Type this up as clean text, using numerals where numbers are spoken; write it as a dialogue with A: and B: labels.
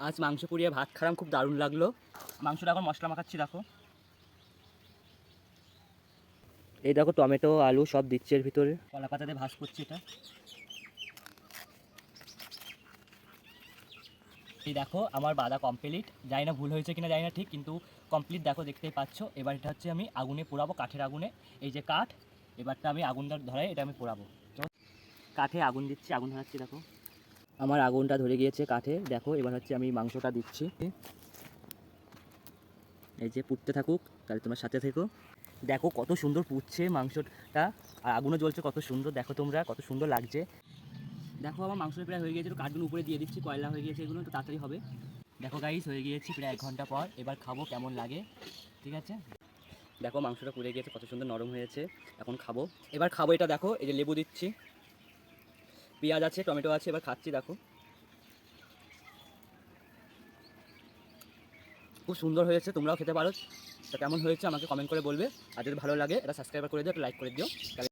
A: আজ মাংস পুড়িয়ে ভাত খারাম, খুব দারুণ লাগলো। মাংসটা এখন মশলা মাখাচ্ছি, দেখো। এই দেখো টমেটো আলু সব দিচ্ছি এর ভিতরে, কলা পাতাতে ভাজ করছি এটা। এই দেখো আমার বাঁধা কমপ্লিট, জানি না ভুল হয়েছে কিনা জানি না ঠিক, কিন্তু কমপ্লিট দেখো, দেখতেই পাচ্ছ। এবার এটা হচ্ছে আমি আগুনে পোড়াবো, কাঠের আগুনে। এই যে কাঠ, এবারটা আমি আগুনটা ধরে এটা আমি পোড়াবো। কাঠে আগুন দিচ্ছি, আগুন ধরাচ্ছি, দেখো আমার আগুনটা ধরে গিয়েছে কাঠে। দেখো এবার হচ্ছে আমি মাংসটা দিচ্ছি, এই যে পুড়তে থাকুক, তাহলে তোমার সাথে থেকো। দেখো কত সুন্দর পুড়ছে মাংসটা, আর আগুনও জ্বলছে কত সুন্দর, দেখো তোমরা কত সুন্দর লাগছে। দেখো আমার মাংসটা প্রায় হয়ে গিয়েছে, কাঠগুলো উপরে দিয়ে দিচ্ছি, কয়লা হয়ে গিয়েছে, এগুলো তো তাড়াতাড়ি হবে। দেখো গাইস হয়ে গিয়েছি প্রায় 1 ঘন্টা পর, এবার খাবো কেমন লাগে, ঠিক আছে। দেখো মাংসটা পুড়ে গিয়েছে, কত সুন্দর নরম হয়েছে, এখন খাবো। এবার খাবো এটা, দেখো এই যে লেবু দিচ্ছি, পেঁয়াজ আছে, টমেটো আছে, এবার খাচ্ছি। দেখো খুব সুন্দর হয়েছে, তোমরাও খেতে পারো। তা কেমন হয়েছে আমাকে কমেন্ট করে বলবে, আর যদি ভালো লাগে এটা সাবস্ক্রাইব করে দিও, একটা লাইক করে দিও।